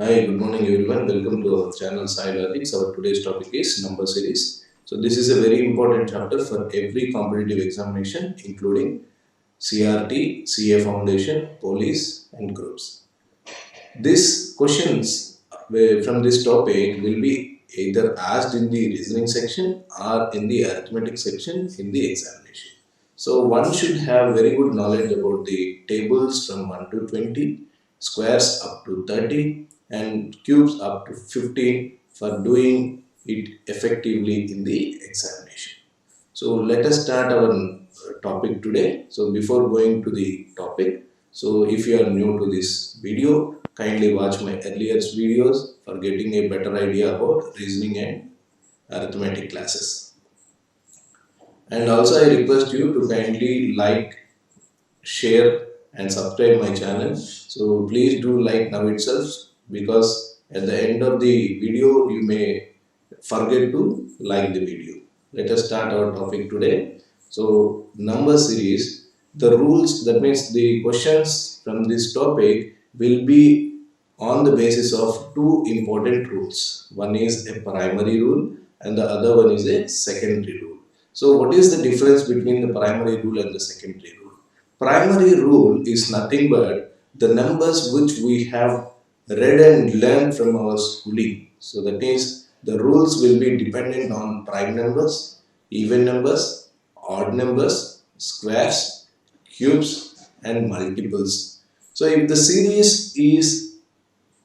Hi, good morning everyone. Welcome to our channel Sai Logics. Our today's topic is number series. So this is a very important chapter for every competitive examination, including CRT, CA Foundation, Police, and groups. These questions from this topic will be either asked in the reasoning section or in the arithmetic section in the examination. So one should have very good knowledge about the tables from 1 to 20, squares up to 30 and cubes up to 15 for doing it effectively in the examination. So let us start our topic today. So before going to the topic, so if you are new to this video, kindly watch my earlier videos for getting a better idea about reasoning and arithmetic classes. And also I request you to kindly like, share and subscribe my channel. So please do like now itself, because at the end of the video you may forget to like the video. Let us start our topic today. So number series, the rules, that means the questions from this topic will be on the basis of two important rules. One is a primary rule and the other one is a secondary rule. So what is the difference between the primary rule and the secondary rule? Primary rule is nothing but the numbers which we have read and learned from our schooling. So that means the rules will be dependent on prime numbers, even numbers, odd numbers, squares, cubes, and multiples. So if the series is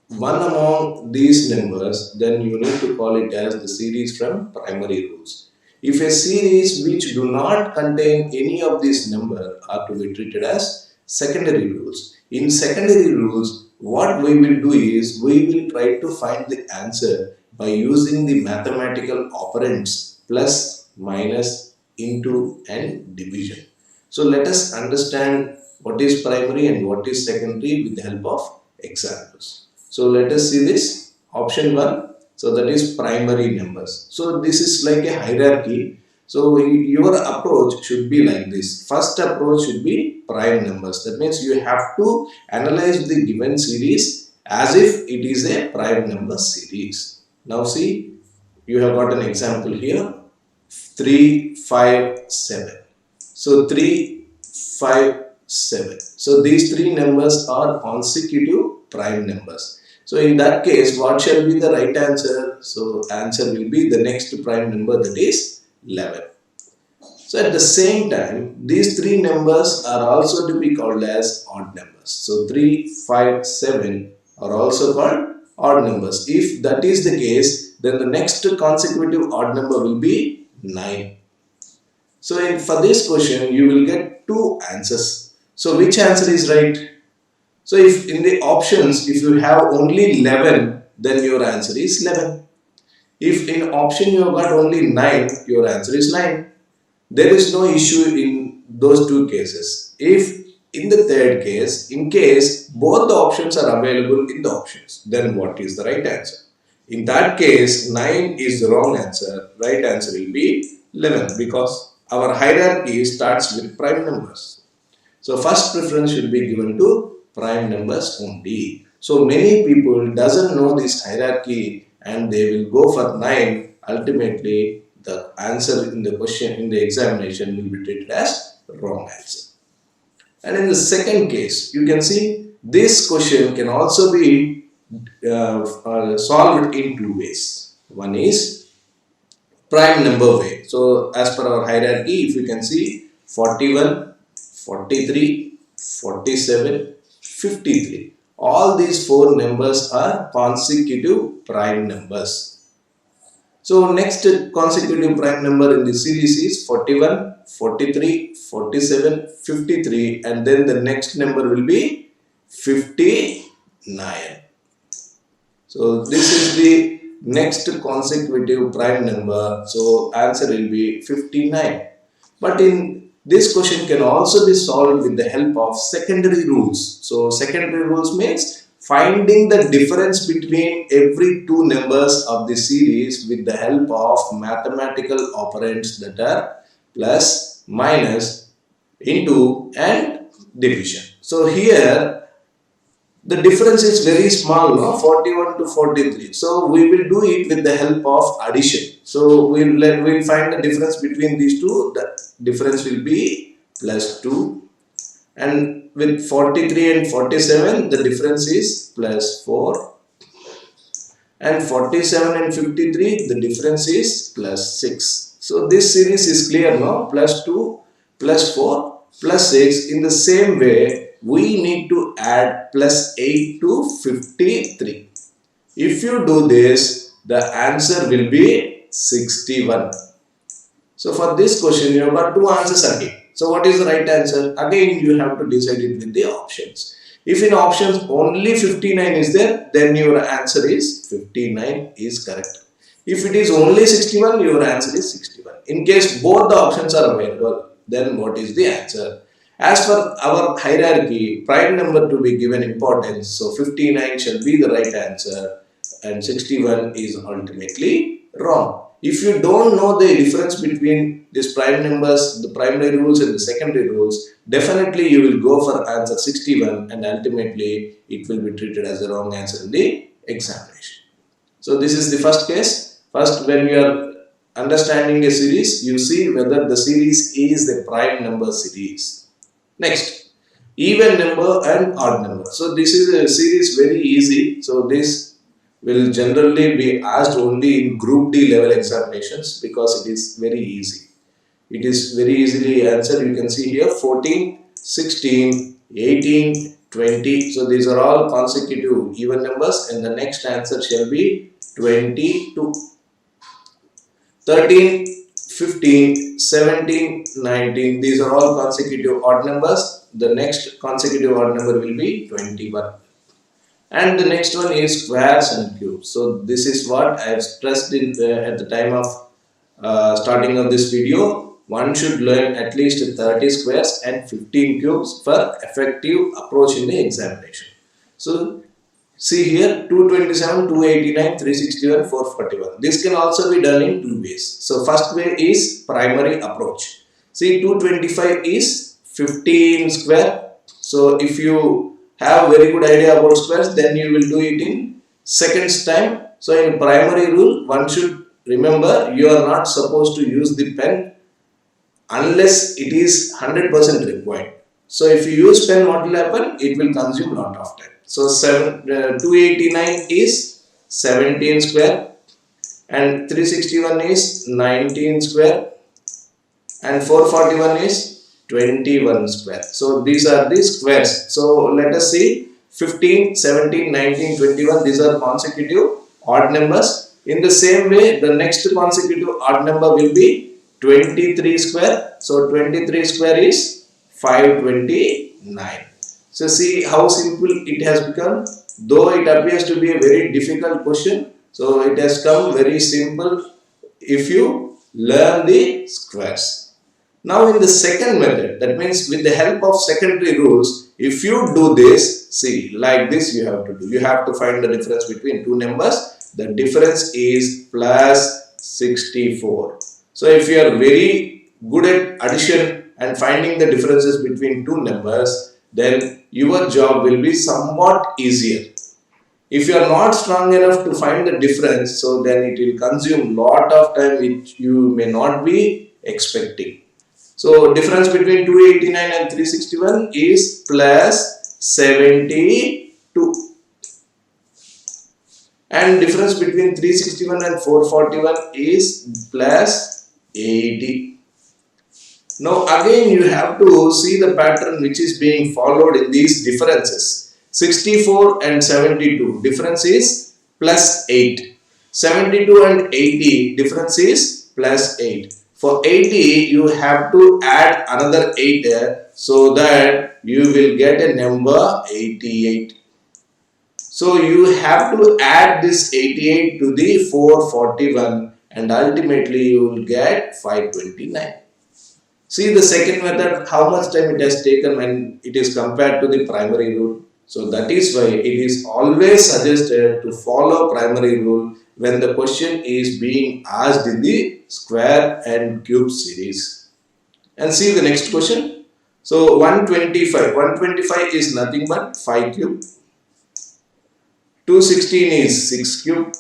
one among these numbers, then you need to call it as the series from primary rules. If a series which do not contain any of these number are to be treated as secondary rules. In secondary rules, what we will do is we will try to find the answer by using the mathematical operands plus, minus, into and division. So let us understand what is primary and what is secondary with the help of examples. So let us see this option 1. So that is primary numbers. So this is like a hierarchy. So your approach should be like this. First approach should be prime numbers. That means you have to analyze the given series as if it is a prime number series. Now see, you have got an example here. 3, 5, 7. So 3, 5, 7. So these three numbers are consecutive prime numbers. So in that case, what shall be the right answer? So answer will be the next prime number, that is 11. So at the same time, these three numbers are also to be called as odd numbers. So 3, 5, 7 are also called odd numbers. If that is the case, then the next consecutive odd number will be 9. So for this question, you will get two answers. So which answer is right? So if in the options, if you have only 11, then your answer is 11. If in option you have got only 9, your answer is 9. There is no issue in those two cases. If in the third case, in case both the options are available in the options, then what is the right answer? In that case, 9 is the wrong answer. Right answer will be 11, because our hierarchy starts with prime numbers. So first preference should be given to prime numbers only. So many people doesn't know this hierarchy and they will go for 9. Ultimately, the answer in the question in the examination will be treated as wrong answer. And in the second case, you can see this question can also be solved in two ways. One is prime number way. So as per our hierarchy, if you can see 41, 43, 47, 53. All these four numbers are consecutive prime numbers. So next consecutive prime number in the series is 41, 43, 47, 53, and then the next number will be 59. So this is the next consecutive prime number. So answer will be 59. But in this question can also be solved with the help of secondary rules. So secondary rules means finding the difference between every two numbers of the series with the help of mathematical operands that are plus, minus, into and division. So here the difference is very small, no? 41 to 43. So we will do it with the help of addition. So we'll find the difference between these two. The difference will be plus 2, and with 43 and 47 the difference is plus 4, and 47 and 53 the difference is plus 6. So this series is clear, no? Plus 2 plus 4 plus 6. In the same way we need to add plus 8 to 53. If you do this, the answer will be 61. So for this question you have got two answers again. So what is the right answer? Again you have to decide it with the options. If in options only 59 is there, then your answer is 59 is correct. If it is only 61, your answer is 61. In case both the options are available, then what is the answer? As per our hierarchy, prime number to be given importance, so 59 shall be the right answer and 61 is ultimately wrong. If you don't know the difference between these prime numbers, the primary rules and the secondary rules, definitely you will go for answer 61 and ultimately it will be treated as the wrong answer in the examination. So this is the first case. First, when you are understanding a series, you see whether the series is the prime number series. Next, even number and odd number. So this is a series very easy. So this will generally be asked only in group D level examinations because it is very easy. It is very easily answered. You can see here 14, 16, 18, 20. So these are all consecutive even numbers and the next answer shall be 22. 13, 15, 17, 19. These are all consecutive odd numbers. The next consecutive odd number will be 21. And the next one is squares and cubes. So this is what I have stressed at the time of starting of this video. One should learn at least 30 squares and 15 cubes for effective approach in the examination. So see here 227, 289, 361, 441. This can also be done in two ways. So first way is primary approach. See 225 is 15 square. So if you have very good idea about squares, then you will do it in seconds time. So in primary rule, one should remember you are not supposed to use the pen unless it is 100% required. So if you use pen, what will happen? It will consume lot of time. So 289 is 17 square and 361 is 19 square and 441 is 21 square. So these are the squares. So let us see 15, 17, 19, 21. These are consecutive odd numbers. In the same way, the next consecutive odd number will be 23 square. So 23 square is 529. So see how simple it has become. Though it appears to be a very difficult question, so it has come very simple if you learn the squares. Now in the second method, that means with the help of secondary rules, if you do this, see like this you have to do. You have to find the difference between two numbers. The difference is plus 64. So if you are very good at addition and finding the differences between two numbers, then your job will be somewhat easier. If you are not strong enough to find the difference, so then it will consume lot of time which you may not be expecting. So difference between 289 and 361 is plus 72. And difference between 361 and 441 is plus 80. Now again you have to see the pattern which is being followed in these differences. 64 and 72 difference is plus 8. 72 and 80 difference is plus 8. For 80 you have to add another 8 there so that you will get a number 88. So you have to add this 88 to the 441 and ultimately you will get 529. See the second method, how much time it has taken when it is compared to the primary rule. So that is why it is always suggested to follow primary rule when the question is being asked in the square and cube series. And see the next question. So 125 is nothing but 5 cube. 216 is 6 cube,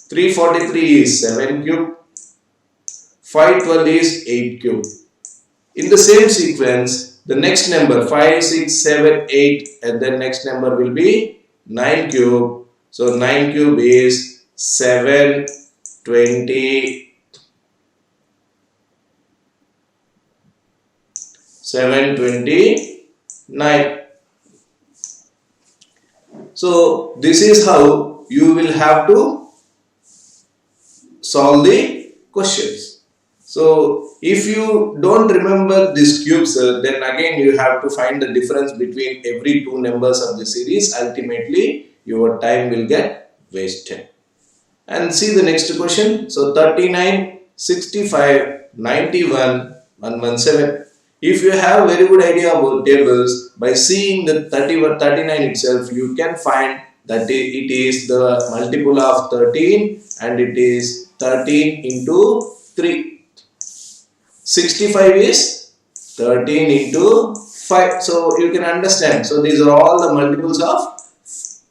343 is 7 cube, 512 is 8 cube. In the same sequence, the next number 5, 6, 7, 8 and then next number will be 9 cube. So 9 cube is 720, 729. So this is how you will have to solve the questions. So if you don't remember these cubes, then again you have to find the difference between every two numbers of the series. Ultimately your time will get wasted. And see the next question. So 39, 65, 91, 117. If you have very good idea about tables, by seeing the 39 itself, you can find that it is the multiple of 13 and it is 13 into 3. 65 is 13 into 5. So you can understand. So these are all the multiples of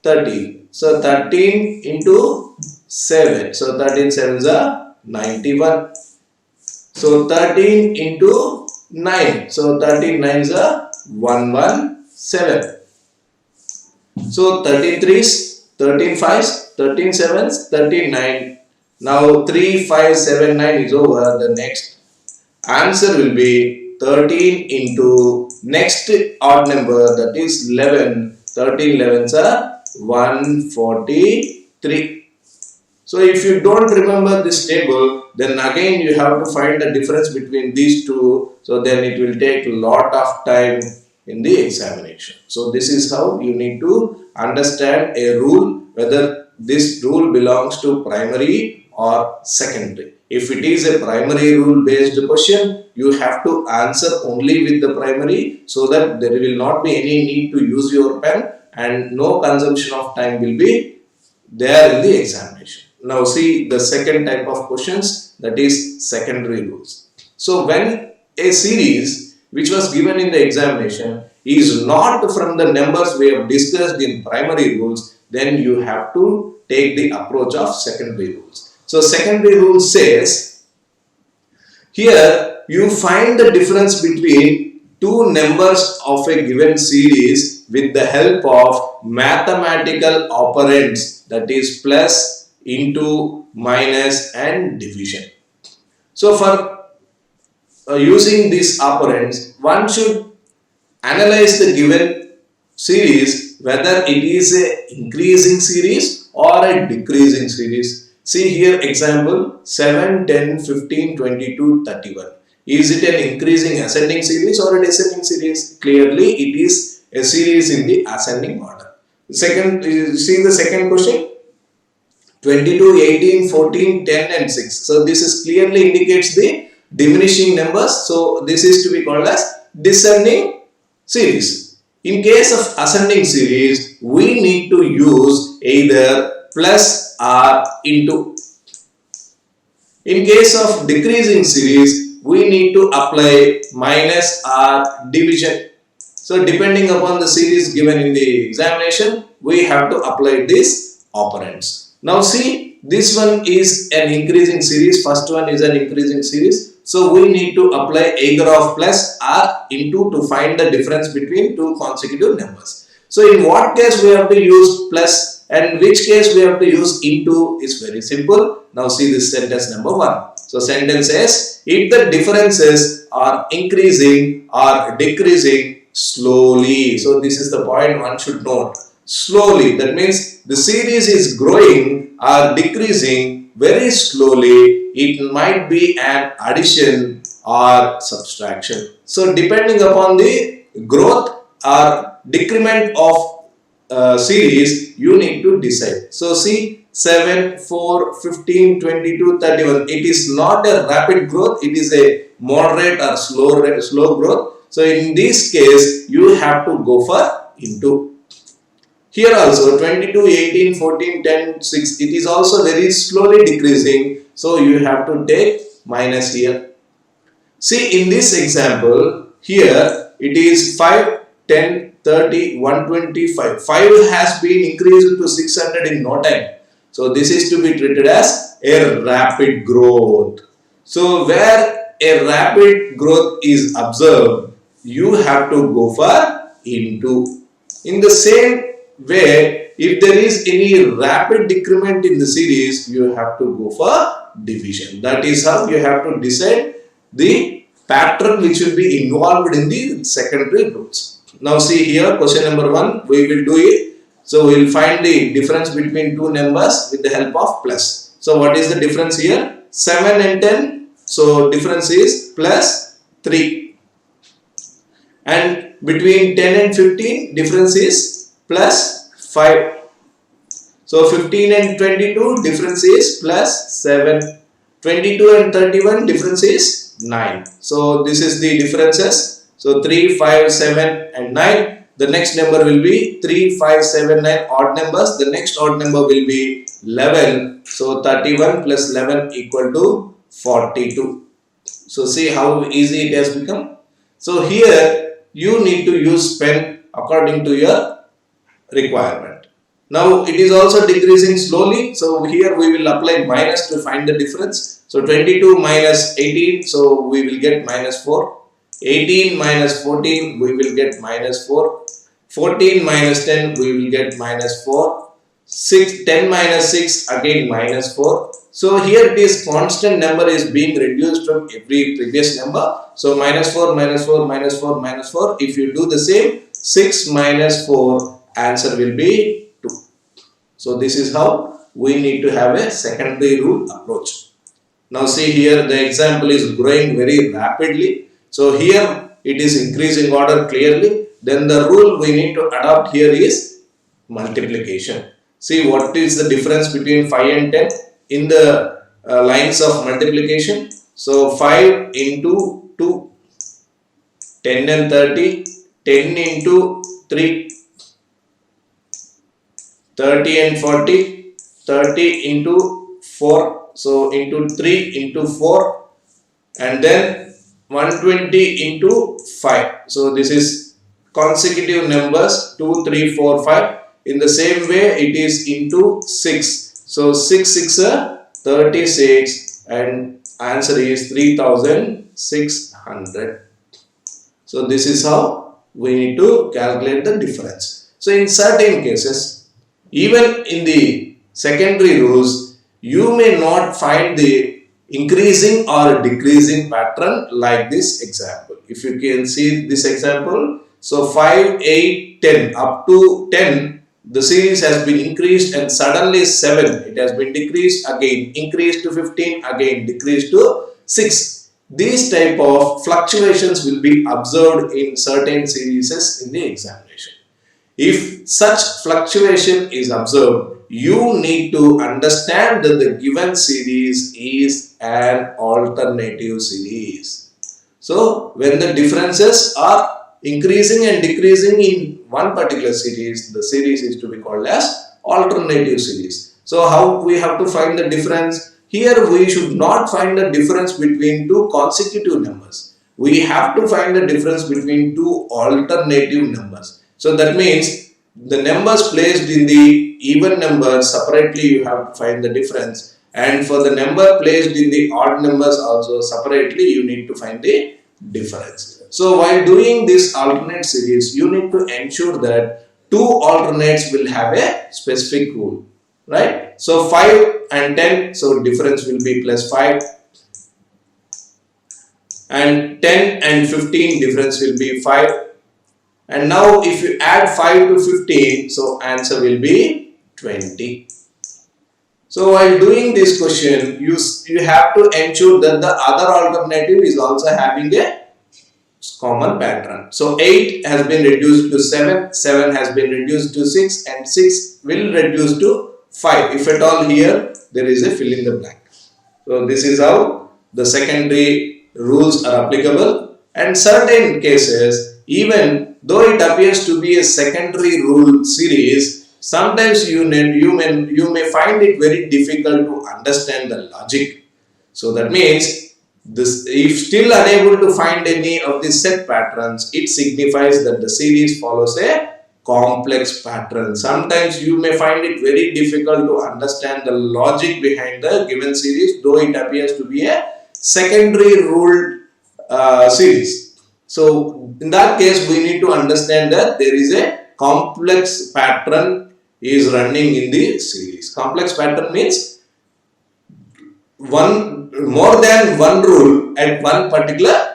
13. So 13 into 7. So 13 sevens are 91. So 13 into 9. So 13 nines are 117. So 13 threes, 13 fives, 13 sevens, 13 nine. Now 3, 5, 7, 9 is over. The next answer will be 13 into next odd number, that is 11. 13 11s are 143. So if you don't remember this table, then again you have to find the difference between these two. So then it will take a lot of time in the examination. So this is how you need to understand a rule, whether this rule belongs to primary or secondary. If it is a primary rule based question, you have to answer only with the primary, so that there will not be any need to use your pen and no consumption of time will be there in the examination. Now see the second type of questions, that is secondary rules. So when a series which was given in the examination is not from the numbers we have discussed in primary rules, then you have to take the approach of secondary rules. So secondary rule says, here you find the difference between two numbers of a given series with the help of mathematical operands, that is plus, into, minus and division. So for using these operands, one should analyze the given series whether it is a increasing series or a decreasing series. See here example 7, 10, 15, 22, 31. Is it an increasing ascending series or a descending series? Clearly it is a series in the ascending order. Second, see the second question. 22, 18, 14, 10 and 6. So this is clearly indicates the diminishing numbers. So this is to be called as descending series. In case of ascending series, we need to use either plus or into. In case of decreasing series, we need to apply minus or division. So depending upon the series given in the examination, we have to apply these operands. Now see, this one is an increasing series, first one is an increasing series. So we need to apply either of plus or into to find the difference between two consecutive numbers. So in what case we have to use plus and which case we have to use into is very simple. Now see this sentence number 1. So sentence says, if the differences are increasing or decreasing slowly. So this is the point one should note. Slowly, that means the series is growing or decreasing very slowly. It might be an addition or subtraction. So depending upon the growth or decrement of series, you need to decide. So see 7, 4, 15, 22, 31. It is not a rapid growth. It is a moderate or slow growth. So in this case, you have to go for into. Here also 22, 18, 14, 10, 6. It is also very slowly decreasing. So you have to take minus here. See in this example, here it is 5, 10, 30, 125. 5 has been increased to 600 in no time. So this is to be treated as a rapid growth. So where a rapid growth is observed, you have to go for into. In the same way, if there is any rapid decrement in the series, you have to go for division. That is how you have to decide the pattern which will be involved in the secondary rules. Now see here, question number 1, we will do it. So we will find the difference between two numbers with the help of plus. So what is the difference here? 7 and 10. So difference is plus 3. And between 10 and 15, difference is plus 5. So 15 and 22, difference is plus 7. 22 and 31, difference is 9. So this is the differences. So 3, 5, 7 and 9. The next number will be 3, 5, 7, 9 odd numbers. The next odd number will be 11. So 31 plus 11 equal to 42. So see how easy it has become. So here you need to use pen according to your requirement. Now it is also decreasing slowly. So here we will apply minus to find the difference. So 22 minus 18. So we will get minus 4. 18 minus 14, we will get minus 4. 14 minus 10, we will get minus 4. 10 minus 6, again minus 4. So here this constant number is being reduced from every previous number. So minus 4, minus 4, minus 4, minus 4. If you do the same, 6 minus 4, answer will be 2. So this is how we need to have a secondary rule approach. Now see here, the example is growing very rapidly. So here it is increasing order clearly. Then the rule we need to adopt here is multiplication. See what is the difference between 5 and 10 in the lines of multiplication. So 5 into 2, 10 and 30, 10 into 3, 30 and 40, 30 into 4, so into 3 into 4, and then 120 into 5. So this is consecutive numbers 2, 3, 4, 5. In the same way it is into 6. So 6, 6 36 and answer is 3600. So this is how we need to calculate the difference. So in certain cases, even in the secondary rules, you may not find the increasing or decreasing pattern like this example. If you can see this example, so 5, 8, 10, up to 10, the series has been increased and suddenly 7, it has been decreased again, increased to 15, again decreased to 6. These type of fluctuations will be observed in certain series in the examination. If such fluctuation is observed, you need to understand that the given series is an alternative series. So when the differences are increasing and decreasing in one particular series, the series is to be called as alternative series. So how we have to find the difference? Here we should not find the difference between two consecutive numbers. We have to find the difference between two alternative numbers. So that means the numbers placed in the even numbers separately you have to find the difference, and for the number placed in the odd numbers also separately you need to find the difference. So while doing this alternate series, you need to ensure that two alternates will have a specific rule, right? So 5 and 10, so difference will be plus 5, and 10 and 15, difference will be 5. And now if you add 5 to 15, so answer will be 20. So while doing this question, you have to ensure that the other alternative is also having a common pattern. So 8 has been reduced to 7, 7 has been reduced to 6, and 6 will reduce to 5. If at all here there is a fill in the blank. So this is how the secondary rules are applicable, and certain cases, even though it appears to be a secondary rule series, sometimes you may find it very difficult to understand the logic. So that means If still unable to find any of the set patterns, it signifies that the series follows a complex pattern. Sometimes you may find it very difficult to understand the logic behind the given series, though it appears to be a secondary ruled series. So in that case, we need to understand that there is a complex pattern is running in the series. Complex pattern means more than one rule at one particular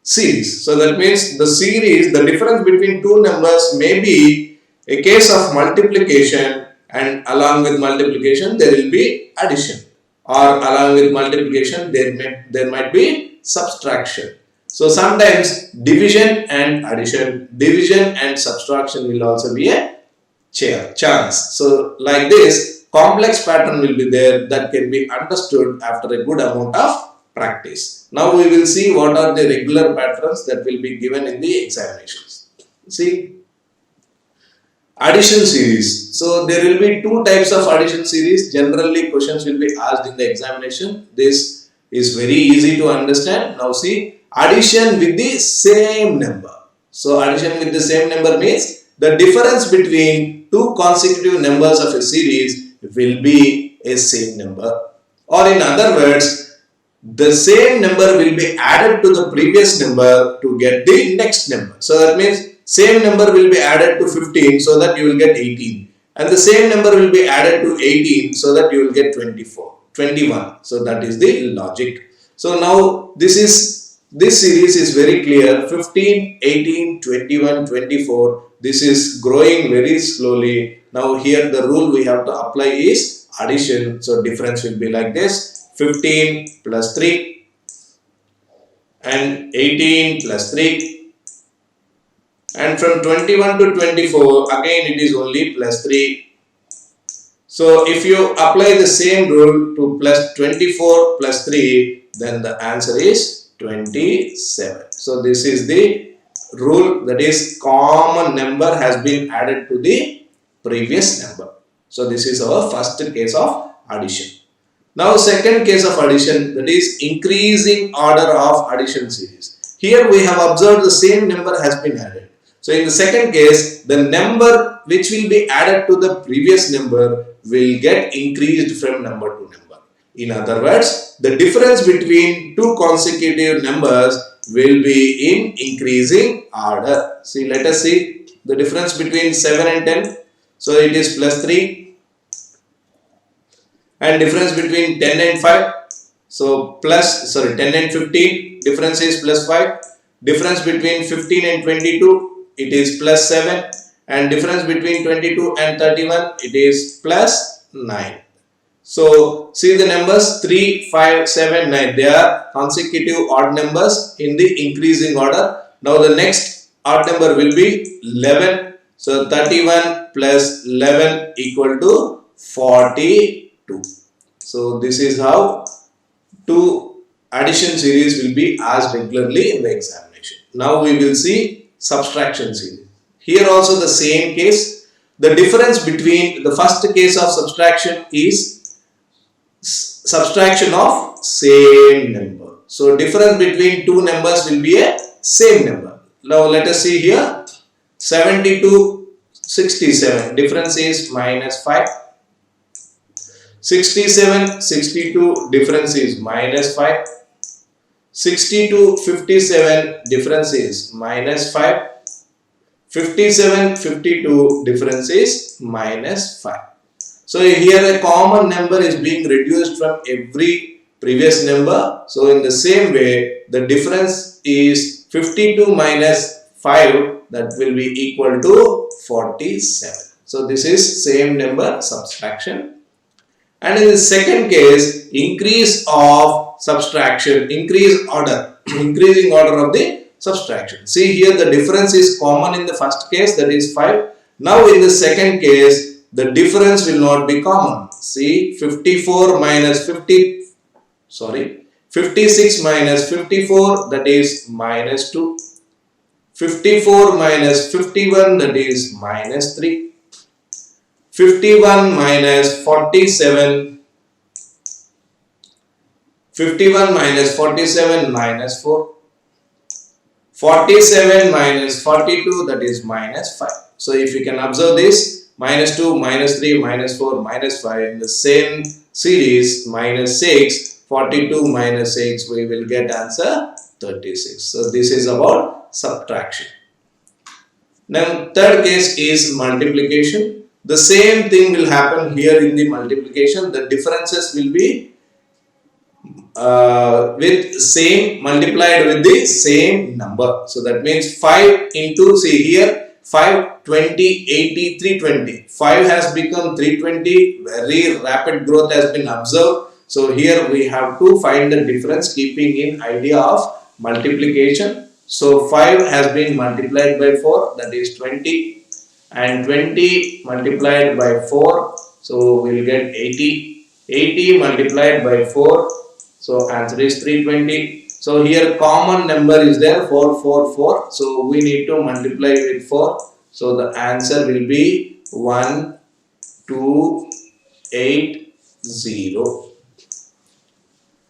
series. So that means the series, the difference between two numbers may be a case of multiplication, and along with multiplication there will be addition, or along with multiplication there might be subtraction. So sometimes division and addition, division and subtraction will also be a chance. So like this, complex pattern will be there that can be understood after a good amount of practice. Now we will see what are the regular patterns that will be given in the examinations. See, addition series. So there will be two types of addition series. Generally questions will be asked in the examination. This is very easy to understand. Now see, addition with the same number. So addition with the same number means the difference between two consecutive numbers of a series will be a same number. Or in other words, the same number will be added to the previous number to get the next number. So that means same number will be added to 15 so that you will get 18. And the same number will be added to 18 so that you will get 21. So that is the logic. So now this series is very clear. 15, 18, 21, 24. This is growing very slowly. Now here the rule we have to apply is addition. So difference will be like this. 15 plus 3 and 18 plus 3, and from 21 to 24 again it is only plus 3. So if you apply the same rule to plus 24 plus 3, then the answer is 27. So this is the rule, that is common number has been added to the previous number. So this is our first case of addition. Now second case of addition, that is increasing order of addition series. Here we have observed the same number has been added. So in the second case, the number which will be added to the previous number will get increased from number to number. In other words, the difference between two consecutive numbers will be in increasing order. See, let us see the difference between 7 and 10. So it is plus 3. And difference between 10 and 5, so 10 and 15, difference is plus 5. Difference between 15 and 22, it is plus 7. And difference between 22 and 31, it is plus 9. So see the numbers 3, 5, 7, 9, they are consecutive odd numbers in the increasing order. Now the next odd number will be 11. So 31 plus 11 equal to 42. So this is how two addition series will be asked regularly in the examination. Now we will see subtraction series. Here also the same case. The difference between the first case of subtraction is subtraction of same number. So difference between two numbers will be a same number. Now let us see here. 72, 67. Difference is minus 5. 67, 62, difference is minus 5. 62, 57, difference is minus 5. 57, 52, difference is minus 5. So here a common number is being reduced from every previous number. So in the same way, the difference is 52 minus 5, that will be equal to 47. So this is same number subtraction. And in the second case, increase of subtraction, increasing order of the subtraction. See here the difference is common in the first case, that is 5. Now in the second case, the difference will not be common. See 56 minus 54, that is minus 2. 54 minus 51, that is minus 3. 51 minus 47, 51 minus 47 minus 4. 47 minus 42, that is minus 5. So if you can observe this, minus 2, minus 3, minus 4, minus 5 in the same series, minus 6, 42 minus 6, we will get answer 36. So this is about subtraction. Now third case is multiplication. The same thing will happen here in the multiplication. The differences will be with same multiplied with the same number. So that means 5 into, see here, 5, 20, 80, 320. 5 has become 320. Very rapid growth has been observed. So here we have to find the difference keeping in idea of multiplication. So 5 has been multiplied by 4, that is 20, and 20 multiplied by 4, so we will get 80. 80 multiplied by 4, so answer is 320. So here common number is there, 4, 4, 4. So we need to multiply with 4. So the answer will be 1, 2, 8, 0.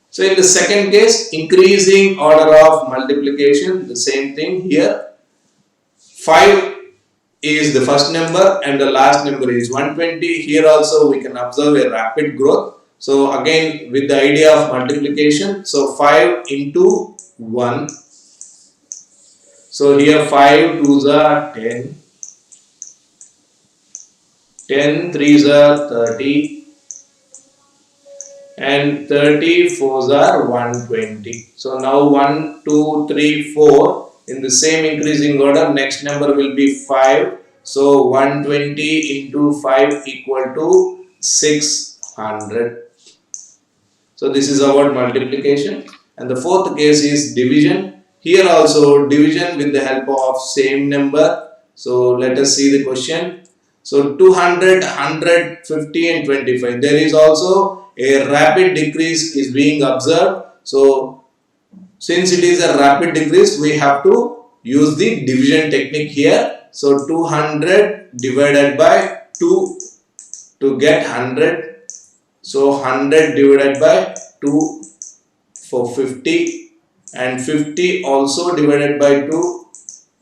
So in the second case, increasing order of multiplication, the same thing here. 5 is the first number and the last number is 120. Here also we can observe a rapid growth. So again with the idea of multiplication, so 5 into 1. So here 5 2s are 10, 10 3s are 30, and 30 4s are 120. So now 1, 2, 3, 4 in the same increasing order. Next number will be 5. So 120 into 5 equal to 600. So this is about multiplication. And the fourth case is division. Here also division with the help of same number. So let us see the question. So 200, 100, 50 and 25. There is also a rapid decrease is being observed. So since it is a rapid decrease, we have to use the division technique here. So 200 divided by 2 to get 100. So 100 divided by 2 for 50, and 50 also divided by 2,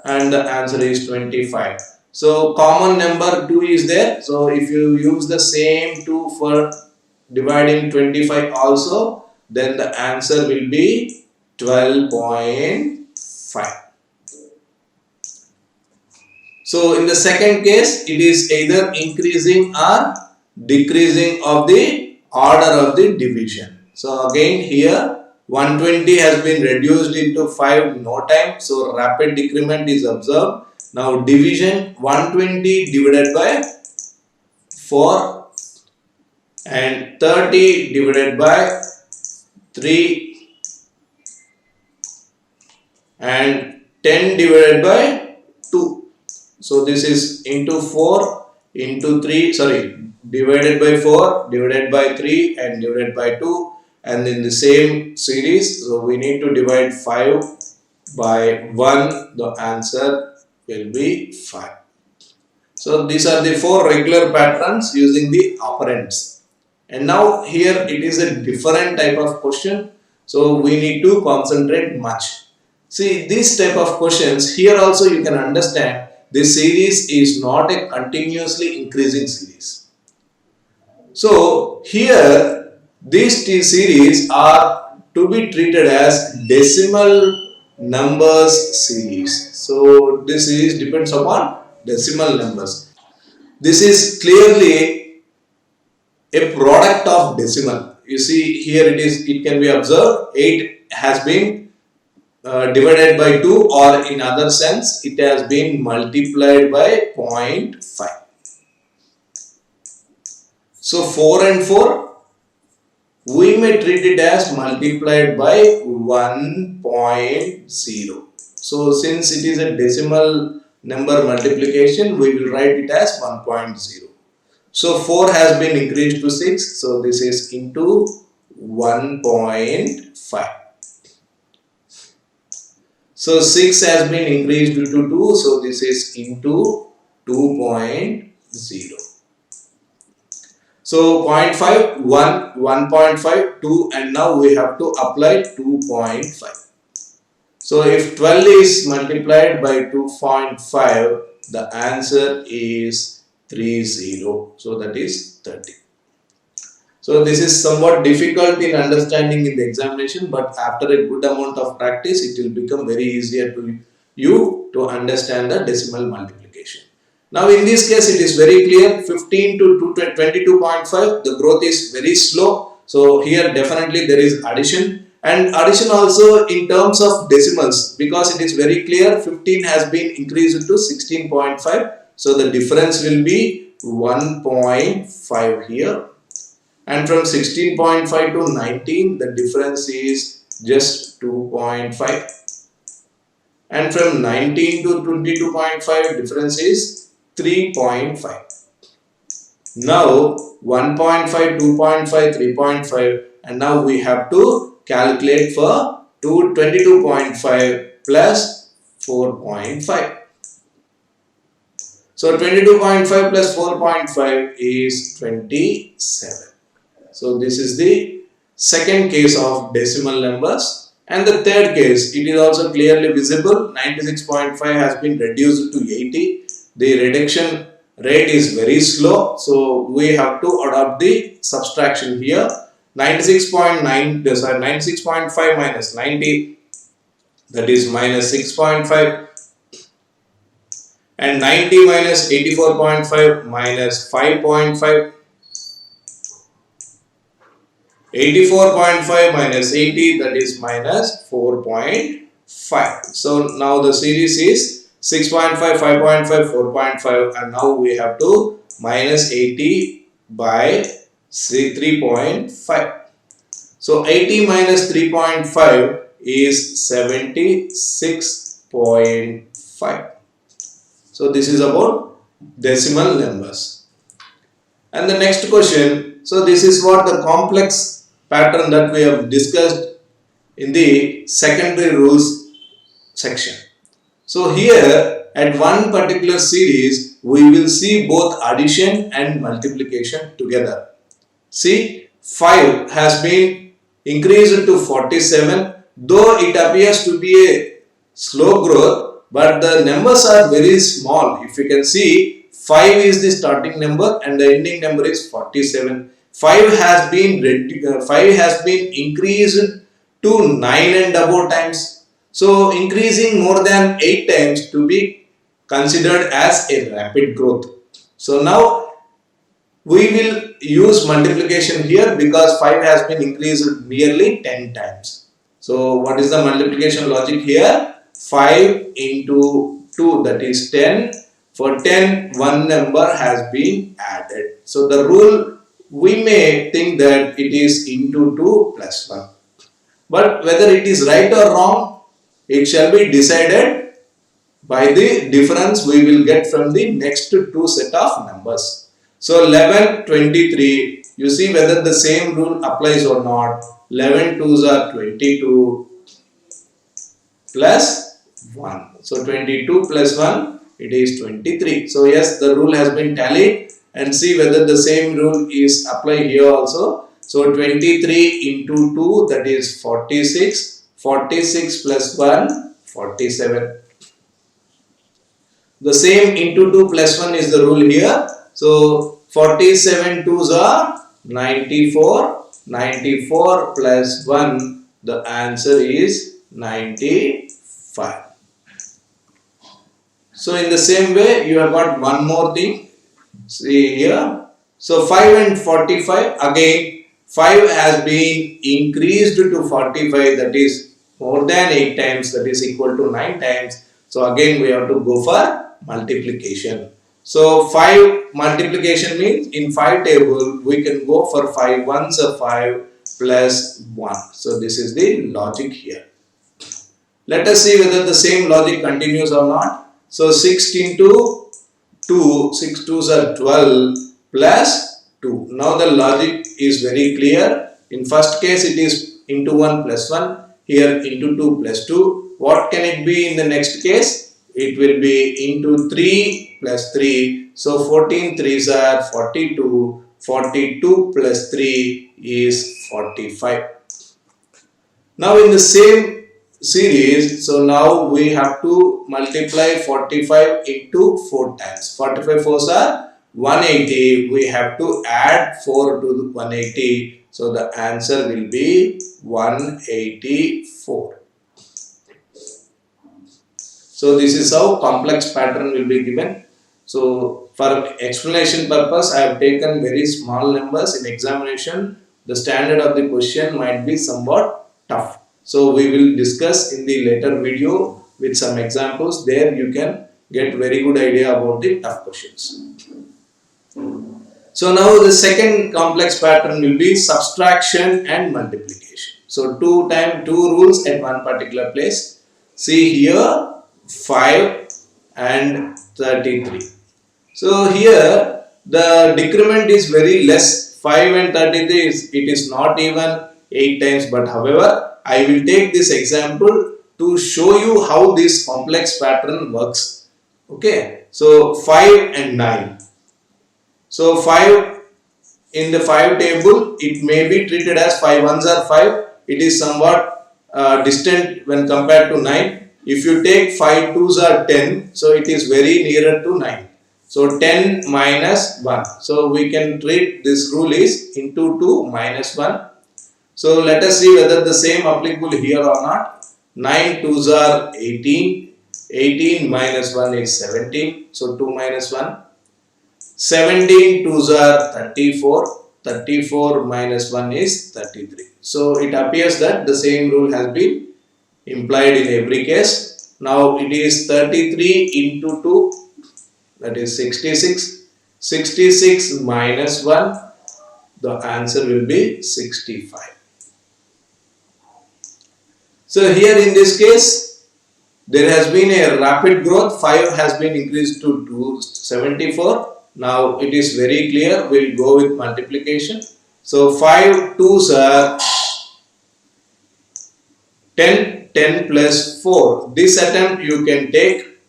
and the answer is 25. So common number 2 is there. So if you use the same 2 for dividing 25 also, then the answer will be 12.5. So in the second case, it is either increasing or decreasing of the order of the division. So again here 120 has been reduced into 5 in no time. So rapid decrement is observed. Now division, 120 divided by 4 and 30 divided by 3 and 10 divided by 2. So this is into 4 into 3, divided by 4 divided by 3 and divided by 2, and in the same series, so we need to divide 5 by 1. The answer will be 5. So these are the 4 regular patterns using the operands. And now here it is a different type of question. So we need to concentrate much. See, this type of questions, here also you can understand this series is not a continuously increasing series. So here these two series are to be treated as decimal numbers series. So this series depends upon decimal numbers. This is clearly a product of decimal. You see here it can be observed 8 has been divided by 2, or in other sense it has been multiplied by 0.5. So 4 and 4 we may treat it as multiplied by 1.0. So since it is a decimal number multiplication, we will write it as 1.0. So 4 has been increased to 6. So this is into 1.5. So 6 has been increased to 2. So this is into 2.0. So 0.5, 1, 1.5, 2, and now we have to apply 2.5. So if 12 is multiplied by 2.5, the answer is 30. So that is 30. So this is somewhat difficult in understanding in the examination, but after a good amount of practice, it will become very easier to you to understand the decimal multiplication. Now in this case, it is very clear, 15 to 22.5, the growth is very slow. So here definitely there is addition, and addition also in terms of decimals, because it is very clear 15 has been increased to 16.5. So the difference will be 1.5 here. And from 16.5 to 19, the difference is just 2.5. And from 19 to 22.5, difference is 3.5. Now 1.5, 2.5, 3.5, and now we have to calculate for 22.5 plus 4.5. So 22.5 plus 4.5 is 27. So this is the second case of decimal numbers. And the third case, it is also clearly visible, 96.5 has been reduced to 80. The reduction rate is very slow, so we have to adopt the subtraction here. 96.5 minus 90, that is minus 6.5, and 90 minus 84.5 minus 5.5. 84.5 minus 80, that is minus 4.5. So now the series is 6.5, 5.5, 4.5, and now we have to minus 80 by 3.5. So 80 minus 3.5 is 76.5. So this is about decimal numbers. And the next question, so this is what the complex pattern that we have discussed in the secondary rules section. So here at one particular series, we will see both addition and multiplication together. See, 5 has been increased to 47, though it appears to be a slow growth, but the numbers are very small. If you can see, 5 is the starting number and the ending number is 47. 5 has been increased to 9 and above times. So increasing more than 8 times to be considered as a rapid growth. So now we will use multiplication here because 5 has been increased nearly 10 times. So what is the multiplication logic here? 5 into 2, that is 10. For 10, one number has been added. So the rule, we may think that it is into 2 plus 1. But whether it is right or wrong, it shall be decided by the difference we will get from the next two set of numbers. So 11, 23, you see whether the same rule applies or not. 11 2s are 22 plus 1. So 22 plus 1, it is 23. So yes, the rule has been tallied, and see whether the same rule is applied here also. So 23 into 2, that is 46. 46 plus 1, 47. The same into 2 plus 1 is the rule here. So 47 2s are 94. 94 plus 1, the answer is 95. So in the same way, you have got one more thing. See here. So 5 and 45, again 5 has been increased to 45, that is more than 8 times, that is equal to 9 times. So again we have to go for multiplication. So 5 multiplication means in 5 table we can go for 5 ones of 5 plus 1. So this is the logic here. Let us see whether the same logic continues or not. So 6 into 2, 6 2s are 12 plus 2. Now the logic is very clear. In first case it is into 1 plus 1. Here into 2 plus 2. What can it be in the next case? It will be into 3 plus 3. So 14 3s are 42. 42 plus 3 is 45. Now in the same series, so now we have to multiply 45 into 4 times. 45 fours are 180. We have to add 4 to the 180. So the answer will be 184. So this is how complex pattern will be given. So for explanation purpose, I have taken very small numbers. In examination, the standard of the question might be somewhat tough. So we will discuss in the later video with some examples. There you can get very good idea about the tough questions. So now the second complex pattern will be subtraction and multiplication. So two rules at one particular place. See here 5 and 33. So here the decrement is very less. 5 and 33 it is not even 8 times, but however I will take this example to show you how this complex pattern works. Okay, so 5 and 9. So 5 in the 5 table, it may be treated as 5 ones are 5. It is somewhat distant when compared to 9. If you take 5 twos are 10, so it is very nearer to 9. So 10 minus 1. So we can treat this rule is into 2 minus 1. So let us see whether the same applicable here or not. 9 twos are 18. 18 minus 1 is 17. So 2 minus 1. 17 twos are 34. 34 minus 1 is 33. So it appears that the same rule has been implied in every case. Now it is 33 into 2, that is 66. 66 minus 1, the answer will be 65. So here in this case, there has been a rapid growth. 5 has been increased to 274. Now it is very clear, we'll go with multiplication. So 5 twos are 10, 10 plus 4. This attempt you can take.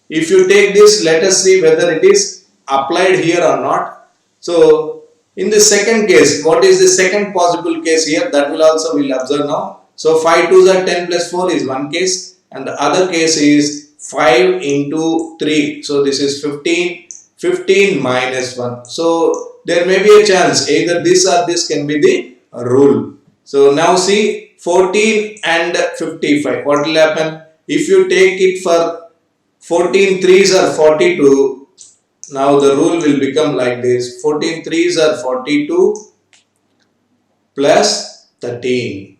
If you take this, let us see whether it is applied here or not. So in the second case, what is the second possible case here? That will also we'll observe now. So 5 twos are 10 plus 4 is one case, and the other case is 5 into 3. So this is 15. 15 minus 1. So there may be a chance either this or this can be the rule. So now see 14 and 55. What will happen? If you take it for 14 threes are 42. Now the rule will become like this. 14 threes are 42 plus 13.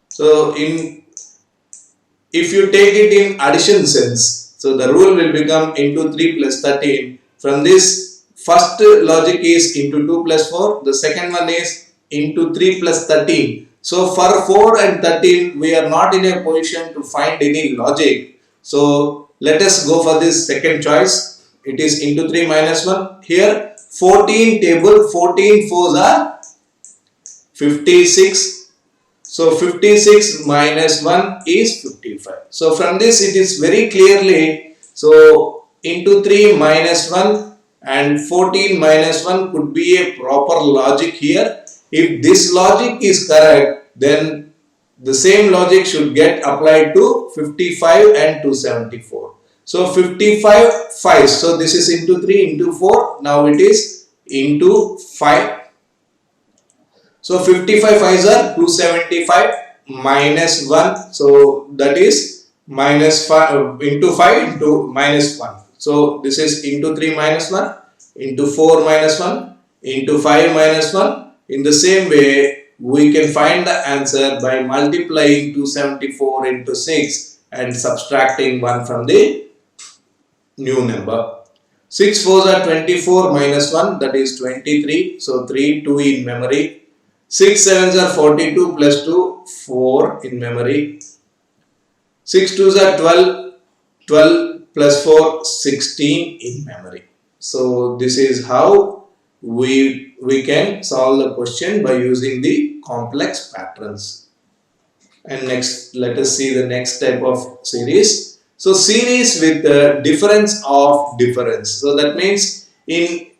So if you take it in addition sense, so the rule will become into 3 plus 13. From this, first logic is into 2 plus 4. The second one is into 3 plus 13. So for 4 and 13, we are not in a position to find any logic. So let us go for this second choice. It is into 3 minus 1. Here 14 table, 14 fours are 56. So 56 minus 1 is 55. So from this it is very clearly, so into 3 minus 1 and 14 minus 1 could be a proper logic here. If this logic is correct, then the same logic should get applied to 55 and 274. So 55 5. So this is into 3 into 4. Now it is into 5. So 55 5s are 275 minus 1. So that is minus 5 into 5 into minus 1. So this is into 3 minus 1, into 4 minus 1, into 5 minus 1. In the same way, we can find the answer by multiplying 274 into 6 and subtracting 1 from the new number. 6 4s are 24 minus 1, that is 23. So 3, 2 in memory. 6 7s are 42 plus 2, 4 in memory. 6 2s are 12, 12 plus 4, 16 in memory. So this is how we can solve the question by using the complex patterns. And next, let us see the next type of series. So series with the difference of difference. So that means in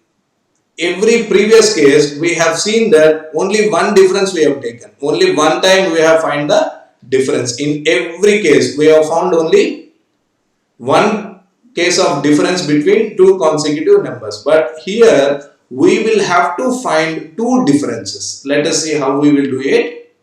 every previous case we have seen that only one difference we have taken. Only one time we have find the difference. In every case we have found only one case of difference between two consecutive numbers. But here we will have to find two differences. Let us see how we will do it.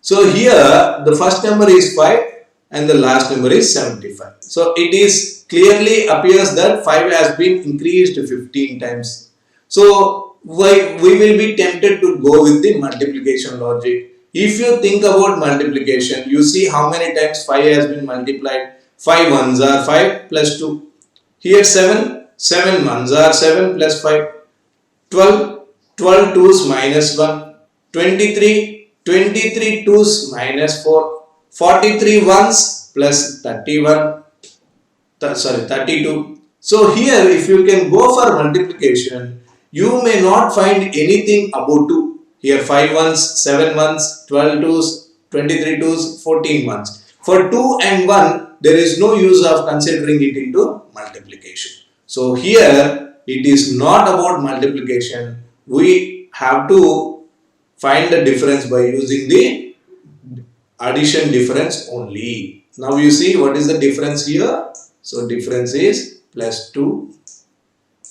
So here the first number is 5 and the last number is 75. So it is clearly appears that 5 has been increased 15 times. So we will be tempted to go with the multiplication logic. If you think about multiplication, you see how many times 5 has been multiplied. 5 ones are 5 plus 2. Here 7, 7 ones are 7 plus 5. 12, 12 twos minus 1. 23, 23 twos minus 4. 43 ones plus 31. 32. So here if you can go for multiplication, you may not find anything about 2. Here 5 ones, 7 ones, 12 twos, 23 twos, 14 ones. For 2 and 1, there is no use of considering it into multiplication. So here it is not about multiplication. We have to find the difference by using the addition difference only. Now you see what is the difference here. So difference is plus 2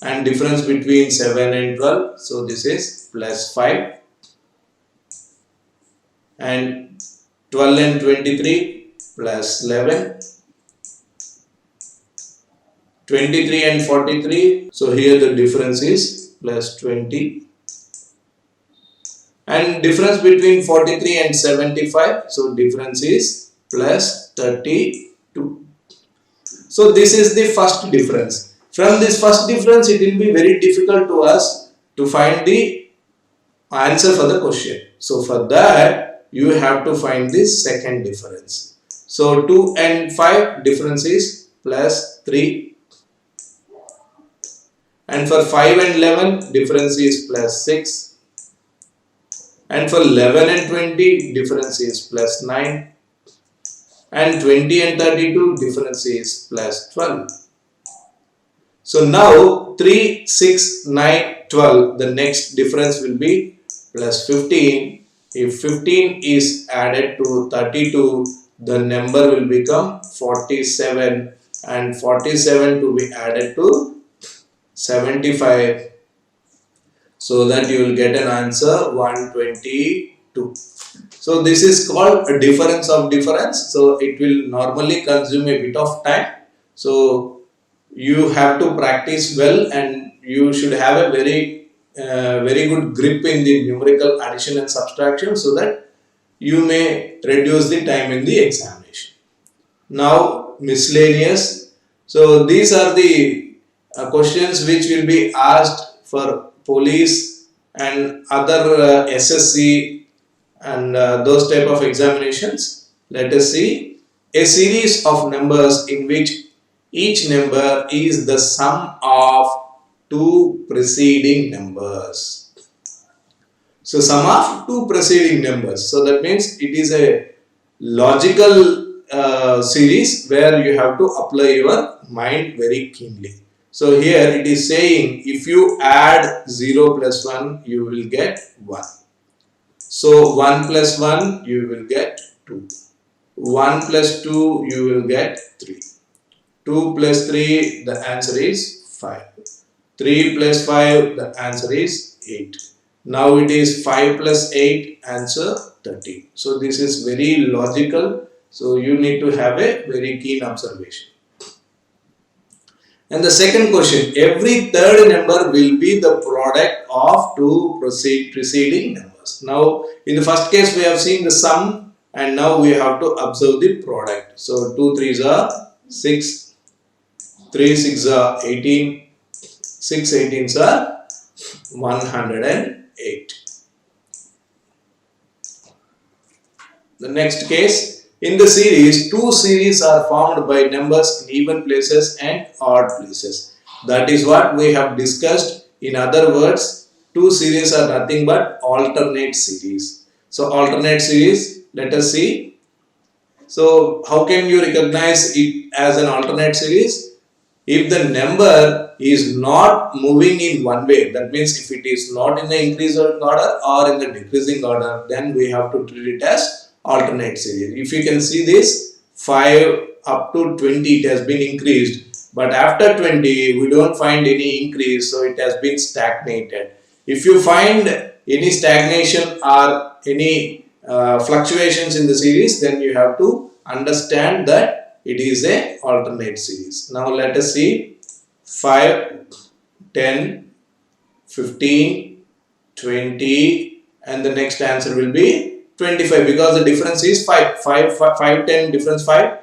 and difference between 7 and 12. So this is plus 5 and 12 and 23 plus 11. 23 and 43. So here the difference is plus 20. And difference between 43 and 75. So difference is plus 32. So this is the first difference. From this first difference, it will be very difficult to us to find the answer for the question. So for that, you have to find this second difference. So 2 and 5 difference is plus 3. And for 5 and 11, difference is plus 6. And for 11 and 20, difference is plus 9. And 20 and 32, difference is plus 12. So now 3, 6, 9, 12, the next difference will be plus 15. If 15 is added to 32, the number will become 47. And 47 to be added to 75. So that you will get an answer 122. So this is called a difference of difference. So it will normally consume a bit of time. So you have to practice well and you should have a very good grip in the numerical addition and subtraction so that you may reduce the time in the examination. Now miscellaneous. So these are the questions which will be asked for police and other SSC and those type of examinations. Let us see. A series of numbers in which each number is the sum of two preceding numbers. So sum of two preceding numbers. So that means it is a logical series where you have to apply your mind very keenly. So here it is saying if you add 0 plus 1, you will get 1. So 1 plus 1, you will get 2. 1 plus 2, you will get 3. 2 plus 3, the answer is 5. 3 plus 5, the answer is 8. Now it is 5 plus 8, answer 13. So this is very logical. So you need to have a very keen observation. And the second question, every third number will be the product of two preceding numbers. Now, in the first case, we have seen the sum and now we have to observe the product. So, 2 3s are 6, 3 6 are 18, 6 18s are 108. The next case, in the series, two series are formed by numbers in even places and odd places. That is what we have discussed. In other words, two series are nothing but alternate series. So alternate series, let us see. So how can you recognize it as an alternate series? if the number is not moving in one way, that means if it is not in the increasing order or in the decreasing order, then we have to treat it as alternate series. If you can see this, 5 up to 20 it has been increased, but after 20 we don't find any increase, so it has been stagnated. If you find any stagnation or any fluctuations in the series, then you have to understand that it is a alternate series. Now let us see 5, 10, 15, 20, and the next answer will be 25, because the difference is 5. 10 difference 5,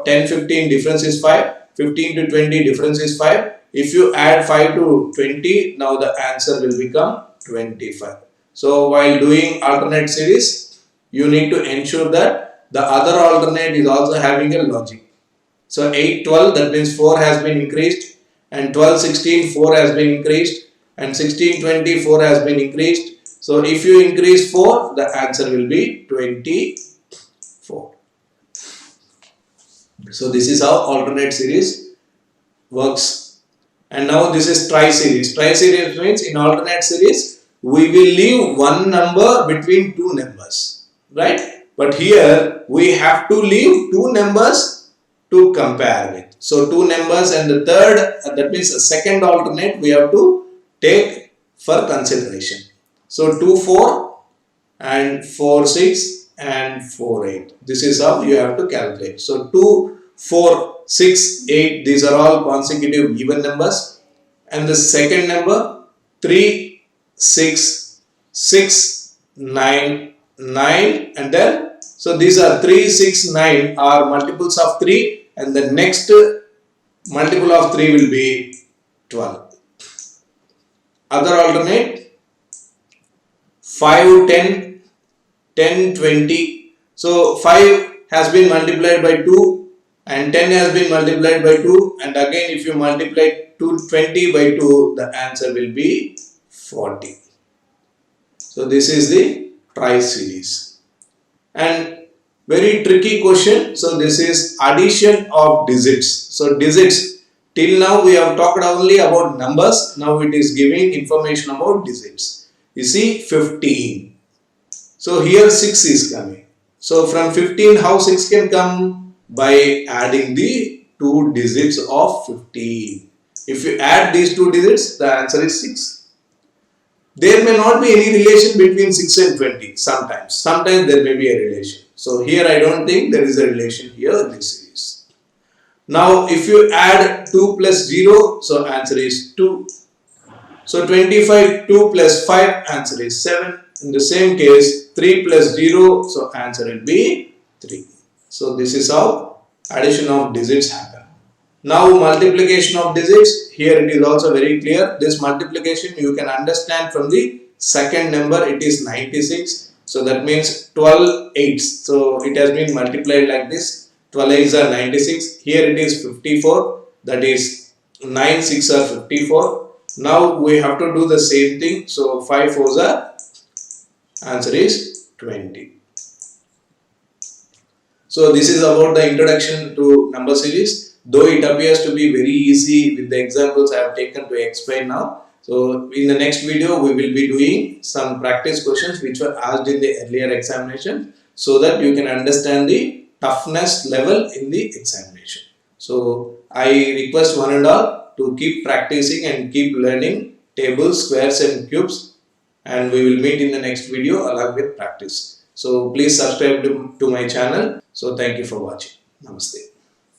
10, 15 difference is 5, 15 to 20 difference is 5. If you add 5 to 20, now the answer will become 25. So while doing alternate series, you need to ensure that the other alternate is also having a logic. So 8, 12, that means 4 has been increased, and 12, 16, 4 has been increased, and 16, 20, 4 has been increased. So if you increase 4, the answer will be 24. So this is how alternate series works. And now this is tri-series. Tri-series means in alternate series, we will leave one number between two numbers, right? But here we have to leave two numbers to compare with. So two numbers, and the third, that means a second alternate, we have to take for consideration. So 2, 4 and 4, 6 and 4, 8. This is how you have to calculate. So 2, 4, 6, 8, these are all consecutive even numbers. And the second number 3, 6, 6, 9, 9, and then so these are 3, 6, 9 are multiples of 3, and the next multiple of 3 will be 12. Other alternate 5, 10, 10, 20. So 5 has been multiplied by 2 and 10 has been multiplied by 2, and again if you multiply 20 by 2, the answer will be 40. So this is the tri-series. And very tricky question. So this is addition of digits. So digits, till now we have talked only about numbers. Now it is giving information about digits. You see 15. So here 6 is coming. So from 15, how 6 can come? By adding the two digits of 15. If you add these two digits, the answer is 6. There may not be any relation between 6 and 20 sometimes. Sometimes there may be a relation. So here I don't think there is a relation here in this series. Now if you add 2 plus 0, so answer is 2. So 25, 2 plus 5, answer is 7. In the same case, 3 plus 0, so answer will be 3. So this is how addition of digits happen. Now multiplication of digits, here it is also very clear. This multiplication you can understand from the second number, it is 96. So that means 12 eighths. So it has been multiplied like this. 12 eighths are 96. Here it is 54. That is 9 6 are 54. Now we have to do the same thing. So 5 4s are, answer is 20. So this is about the introduction to number series. Though it appears to be very easy with the examples I have taken to explain now. So in the next video we will be doing some practice questions which were asked in the earlier examination, so that you can understand the toughness level in the examination. So I request one and all to keep practicing and keep learning tables, squares and cubes, and we will meet in the next video along with practice. So please subscribe to my channel. So thank you for watching. Namaste.